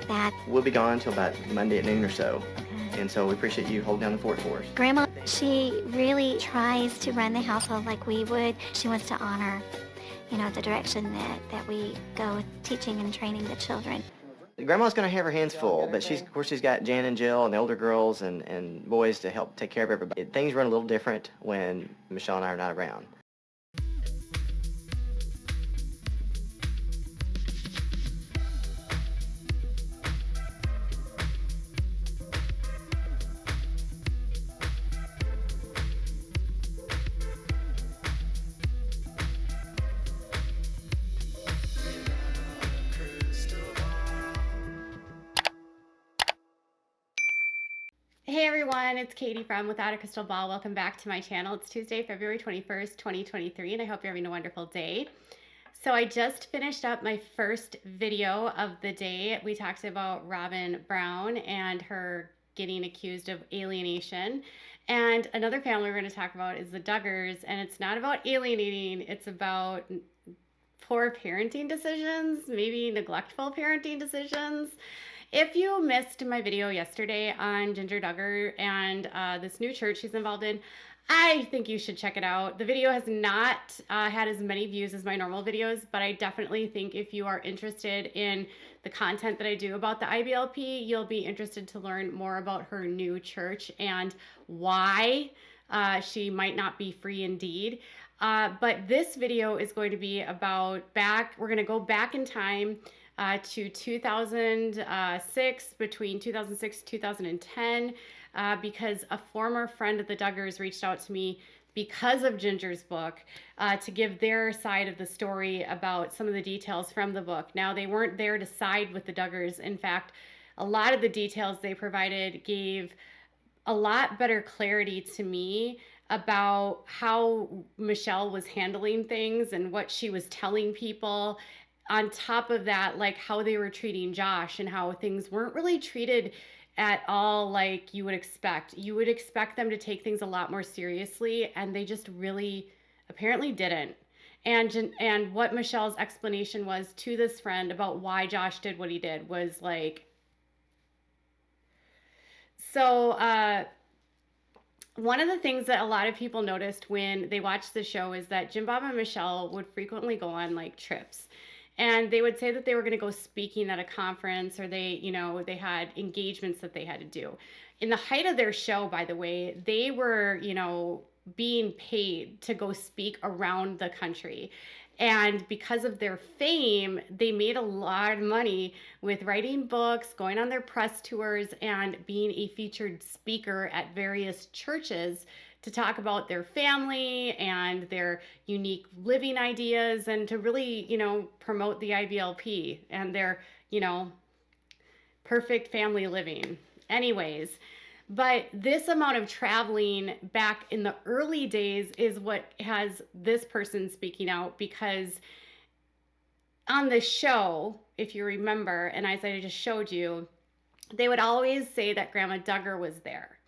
that. We'll be gone till about Monday at noon or so. Okay. And so we appreciate you holding down the fort for us. Grandma, she really tries to run the household like we would. She wants to honor, the direction that we go with teaching and training the children. Grandma's going to have her hands full, but of course she's got Jan and Jill and the older girls and boys to help take care of everybody. Things run a little different when Michelle and I are not around. Hey everyone, it's Katie from Without a Crystal Ball. Welcome back to my channel. It's Tuesday, February 21st, 2023, and I hope you're having a wonderful day. So I just finished up my first video of the day. We talked about Robin Brown and her getting accused of alienation. And another family we're going to talk about is the Duggars, and it's not about alienating, it's about poor parenting decisions, maybe neglectful parenting decisions. If you missed my video yesterday on Ginger Duggar and this new church she's involved in, I think you should check it out. The video has not had as many views as my normal videos, but I definitely think if you are interested in the content that I do about the IBLP, you'll be interested to learn more about her new church and why she might not be free indeed. But this video is going to be about we're going to go back in time to 2006, between 2006 and 2010, because a former friend of the Duggars reached out to me because of Ginger's book to give their side of the story about some of the details from the book. Now, they weren't there to side with the Duggars. In fact, a lot of the details they provided gave a lot better clarity to me about how Michelle was handling things and what she was telling people. On top of that, like how they were treating Josh and how things weren't really treated at all like you would expect. You would expect them to take things a lot more seriously, and they just really apparently didn't. And what Michelle's explanation was to this friend about why Josh did what he did was like, so one of the things that a lot of people noticed when they watched the show is that Jim Bob and Michelle would frequently go on like trips. And they would say that they were going to go speaking at a conference, or they had engagements that they had to do. In the height of their show, by the way, they were, being paid to go speak around the country. And because of their fame, they made a lot of money with writing books, going on their press tours, and being a featured speaker at various churches to talk about their family and their unique living ideas, and to really, promote the IBLP and their, perfect family living. Anyways, but this amount of traveling back in the early days is what has this person speaking out, because on the show, if you remember, and as I just showed you, they would always say that Grandma Duggar was there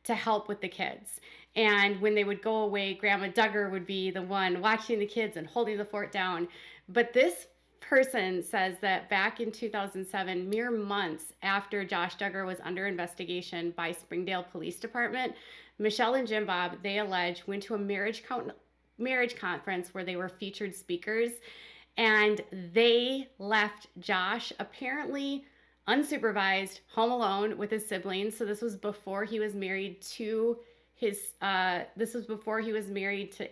to help with the kids. And when they would go away, Grandma Duggar would be the one watching the kids and holding the fort down. But this person says that back in 2007, mere months after Josh Duggar was under investigation by Springdale Police Department, Michelle and Jim Bob, they allege, went to a marriage conference where they were featured speakers, and they left Josh apparently unsupervised, home alone with his siblings. So this was before he was married to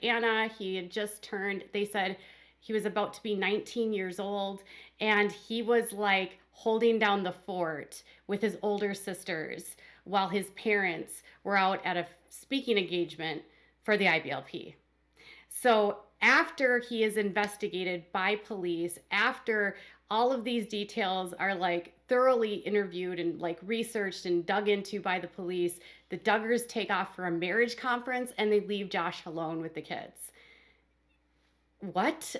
Anna. He had just turned, they said he was about to be 19 years old, and he was like holding down the fort with his older sisters while his parents were out at a speaking engagement for the IBLP. So after he is investigated by police, after all of these details are like thoroughly interviewed and like researched and dug into by the police, the Duggars take off for a marriage conference and they leave Josh alone with the kids. What?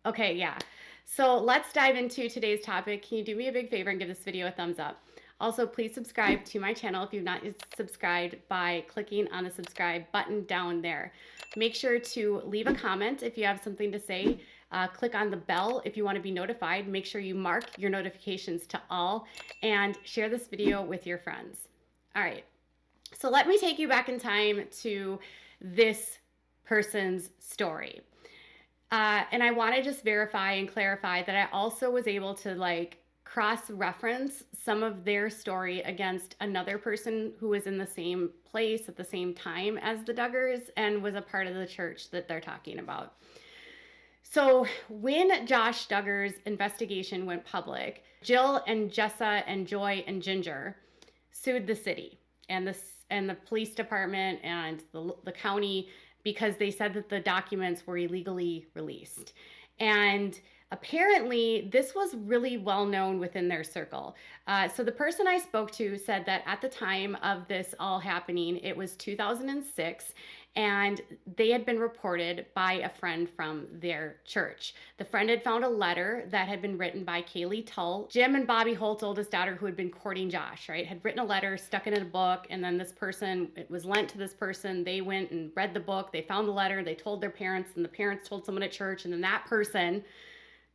Okay, yeah. So let's dive into today's topic. Can you do me a big favor and give this video a thumbs up? Also, please subscribe to my channel if you've not subscribed by clicking on the subscribe button down there. Make sure to leave a comment if you have something to say. Click on the bell if you want to be notified. Make sure you mark your notifications to all and share this video with your friends. All right, so let me take you back in time to this person's story. And I want to just verify and clarify that I also was able to like cross-reference some of their story against another person who was in the same place at the same time as the Duggars and was a part of the church that they're talking about. So when Josh Duggar's investigation went public, Jill and Jessa and Joy and Ginger sued the city and the police department and the county because they said that the documents were illegally released. And apparently, this was really well known within their circle. So the person I spoke to said that at the time of this all happening, it was 2006, and they had been reported by a friend from their church. The friend had found a letter that had been written by Kaylee Tull, Jim and Bobby Holt's oldest daughter, who had been courting Josh, right? Had written a letter, stuck it in a book, and then this person, it was lent to this person. They went and read the book. They found the letter. They told their parents, and the parents told someone at church, and then that person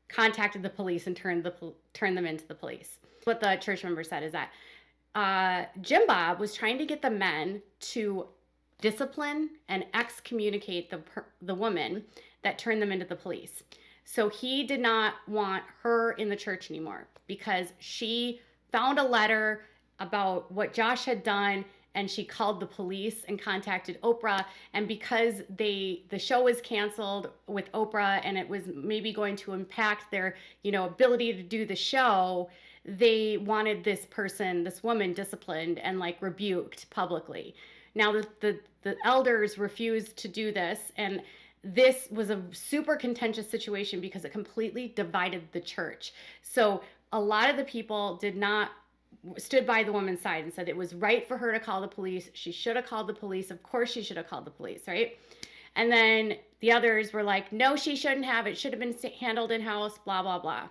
contacted the police and turned them into the police. What the church member said is that Jim Bob was trying to get the men to discipline and excommunicate the woman that turned them into the police. So he did not want her in the church anymore because she found a letter about what Josh had done, and she called the police and contacted Oprah. And because the show was canceled with Oprah and it was maybe going to impact their, ability to do the show, they wanted this woman disciplined and like rebuked publicly. Now the elders refused to do this, and this was a super contentious situation because it completely divided the church. So a lot of the people stood by the woman's side and said it was right for her to call the police. She should have called the police. Of course she should have called the police, right? And then the others were like, no, she shouldn't have. It should have been handled in-house, blah, blah, blah.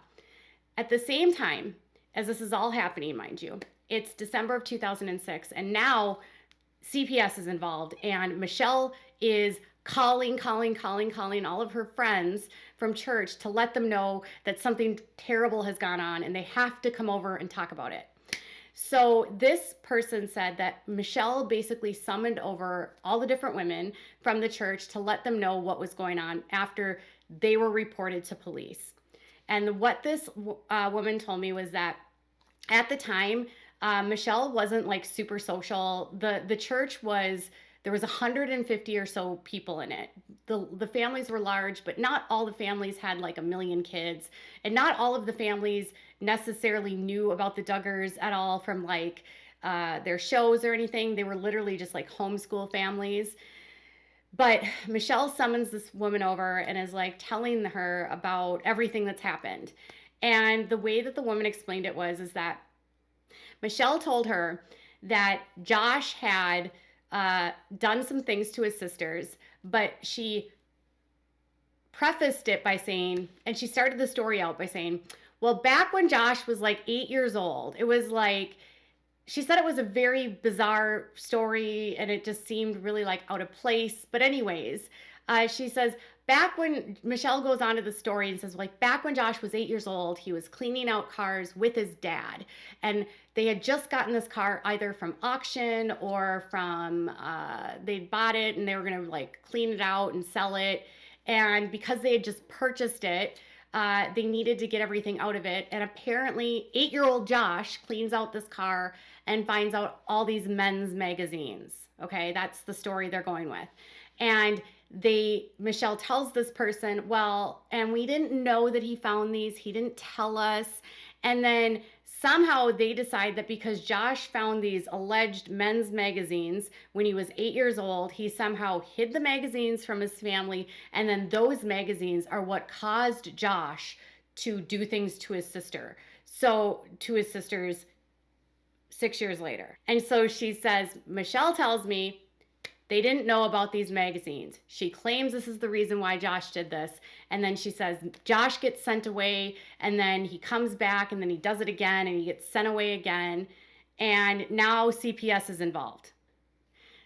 At the same time, as this is all happening, mind you, it's December of 2006, and now CPS is involved, and Michelle is calling all of her friends from church to let them know that something terrible has gone on and they have to come over and talk about it. So this person said that Michelle basically summoned over all the different women from the church to let them know what was going on after they were reported to police. And what this woman told me was that at the time, Michelle wasn't like super social. The church there was 150 or so people in it. The families were large, but not all the families had like 1 million kids. And not all of the families necessarily knew about the Duggars at all from like their shows or anything. They were literally just like homeschool families. But Michelle summons this woman over and is like telling her about everything that's happened. And the way that the woman explained it is that Michelle told her that Josh had done some things to his sisters, but she prefaced it by saying, and she started the story out by saying, well, back when Josh was like 8 years old, it was like, she said it was a very bizarre story and it just seemed really like out of place. But anyways, she says, Michelle goes on to the story and says, like, back when Josh was 8 years old, he was cleaning out cars with his dad. And they had just gotten this car either from auction or from, they'd bought it and they were going to like clean it out and sell it. And because they had just purchased it, they needed to get everything out of it. And apparently 8-year-old Josh cleans out this car and finds out all these men's magazines. Okay, that's the story they're going with. And Michelle tells this person, well, and we didn't know that he found these. He didn't tell us. And then somehow they decide that because Josh found these alleged men's magazines when he was 8 years old, he somehow hid the magazines from his family. And then those magazines are what caused Josh to do things to his sister. So to his sisters 6 years later. And so she says, Michelle tells me, they didn't know about these magazines. She claims this is the reason why Josh did this. And then she says, Josh gets sent away and then he comes back and then he does it again and he gets sent away again. And now CPS is involved.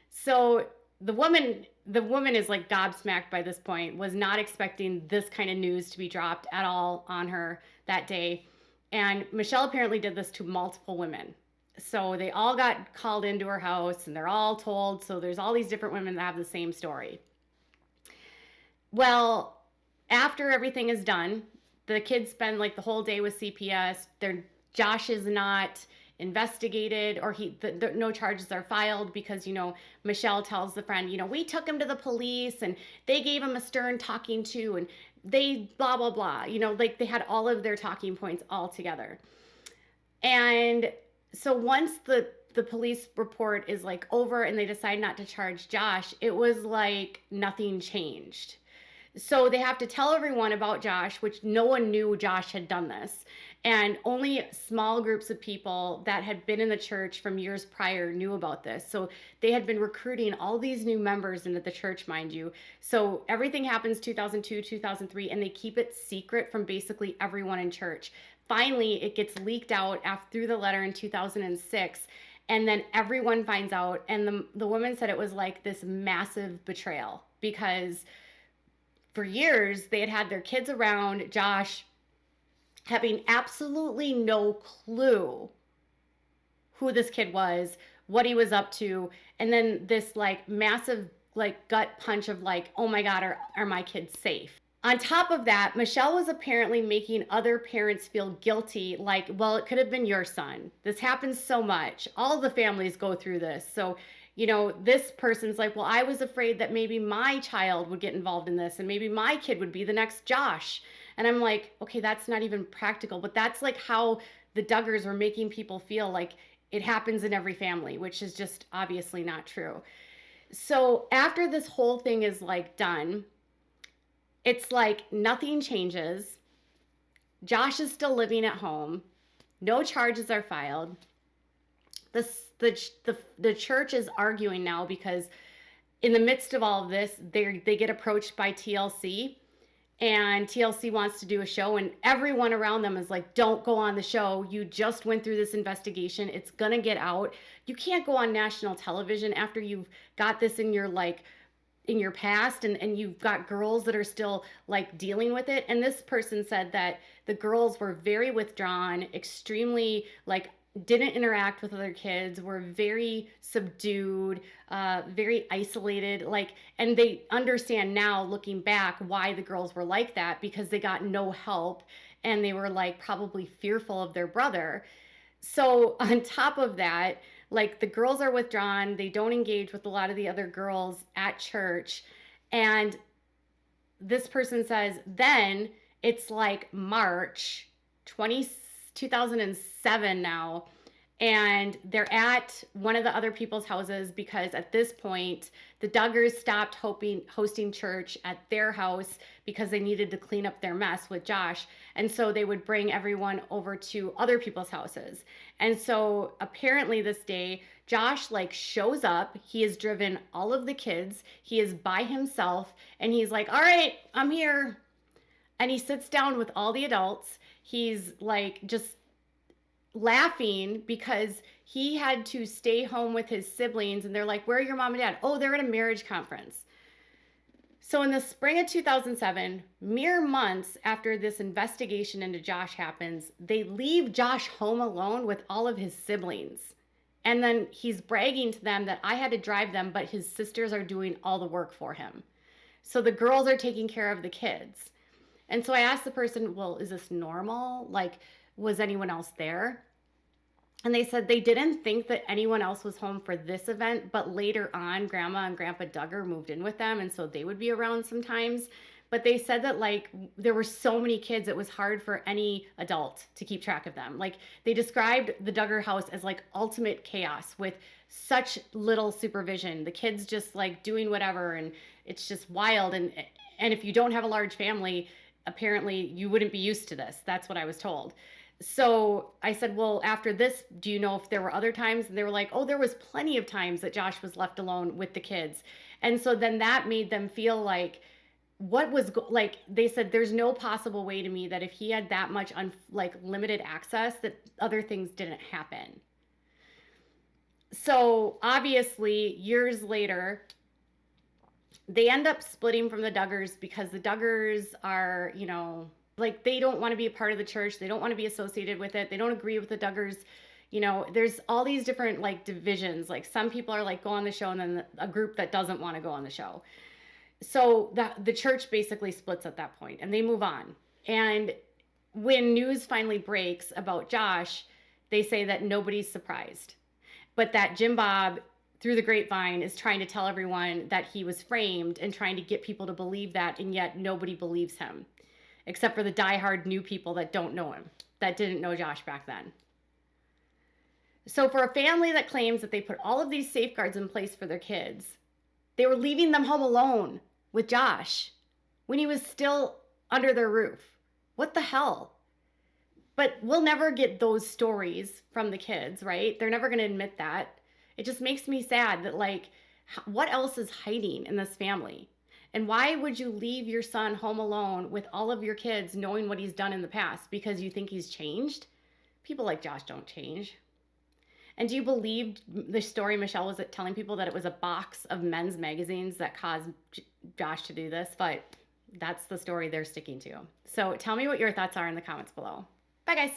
So the woman is like gobsmacked by this point, was not expecting this kind of news to be dropped at all on her that day. And Michelle apparently did this to multiple women. So they all got called into her house and they're all told. So there's all these different women that have the same story. Well, after everything is done, the kids spend like the whole day with CPS. Josh is not investigated, or no charges are filed because, you know, Michelle tells the friend, you know, we took him to the police and they gave him a stern talking to, and they blah, blah, blah, you know, like they had all of their talking points all together. And so once the police report is like over and they decide not to charge Josh, it was like nothing changed. So they have to tell everyone about Josh, which no one knew Josh had done this. And only small groups of people that had been in the church from years prior knew about this. So they had been recruiting all these new members into the church, mind you. So everything happens 2002, 2003, and they keep it secret from basically everyone in church. Finally, it gets leaked out through the letter in 2006. And then everyone finds out. And the woman said it was like this massive betrayal, because for years they had their kids around Josh, having absolutely no clue who this kid was, what he was up to. And then this like massive like gut punch of like, oh my God, are my kids safe? On top of that, Michelle was apparently making other parents feel guilty, like, well, it could have been your son. This happens so much. All the families go through this. So, you know, this person's like, well, I was afraid that maybe my child would get involved in this and maybe my kid would be the next Josh. And I'm like, okay, that's not even practical, but that's like how the Duggars were making people feel, like it happens in every family, which is just obviously not true. So after this whole thing is like done, it's like nothing changes. Josh is still living at home. No charges are filed. The church is arguing now because in the midst of all of this, they get approached by TLC, and TLC wants to do a show, and everyone around them is like, don't go on the show. You just went through this investigation. It's going to get out. You can't go on national television after you've got this in your like in your past, and you've got girls that are still like dealing with it. And this person said that the girls were very withdrawn, extremely like didn't interact with other kids, were very subdued, very isolated, like, and they understand now looking back why the girls were like that, because they got no help and they were like probably fearful of their brother. So on top of that, like the girls are withdrawn, they don't engage with a lot of the other girls at church. And this person says, then it's like March 2007 now, and they're at one of the other people's houses because at this point, the Duggars stopped hosting church at their house because they needed to clean up their mess with Josh. And so they would bring everyone over to other people's houses. And so apparently this day, Josh like shows up. He has driven all of the kids. He is by himself and he's like, all right, I'm here. And he sits down with all the adults. He's like just laughing because he had to stay home with his siblings, and they're like, where are your mom and dad? Oh, they're at a marriage conference. So in the spring of 2007, mere months after this investigation into Josh happens, they leave Josh home alone with all of his siblings. And then he's bragging to them that I had to drive them, but his sisters are doing all the work for him. So the girls are taking care of the kids. And so I asked the person, well, is this normal? Like, was anyone else there? And they said they didn't think that anyone else was home for this event, but later on, Grandma and Grandpa Duggar moved in with them, and so they would be around sometimes. But they said that like there were so many kids, it was hard for any adult to keep track of them. Like they described the Duggar house as like ultimate chaos with such little supervision. The kids just like doing whatever, and it's just wild. And if you don't have a large family, apparently you wouldn't be used to this. That's what I was told. So I said, well, after this, do you know if there were other times? And they were like, oh, there was plenty of times that Josh was left alone with the kids. And so then that made them feel like, what was like, they said, there's no possible way to me that if he had that much like limited access, that other things didn't happen. So obviously years later, they end up splitting from the Duggars because the Duggars are, you know, like they don't want to be a part of the church. They don't want to be associated with it. They don't agree with the Duggars. You know, there's all these different like divisions. Like some people are like go on the show, and then a group that doesn't want to go on the show. So the church basically splits at that point, and they move on. And when news finally breaks about Josh, they say that nobody's surprised, but that Jim Bob, through the grapevine, is trying to tell everyone that he was framed and trying to get people to believe that, and yet nobody believes him, except for the diehard new people that don't know him, that didn't know Josh back then. So for a family that claims that they put all of these safeguards in place for their kids, they were leaving them home alone with Josh when he was still under their roof. What the hell? But we'll never get those stories from the kids, right? They're never going to admit that. It just makes me sad that, like, what else is hiding in this family? And why would you leave your son home alone with all of your kids knowing what he's done in the past? Because you think he's changed? People like Josh don't change. And do you believe the story Michelle was telling people that it was a box of men's magazines that caused Josh to do this? But that's the story they're sticking to. So tell me what your thoughts are in the comments below. Bye, guys.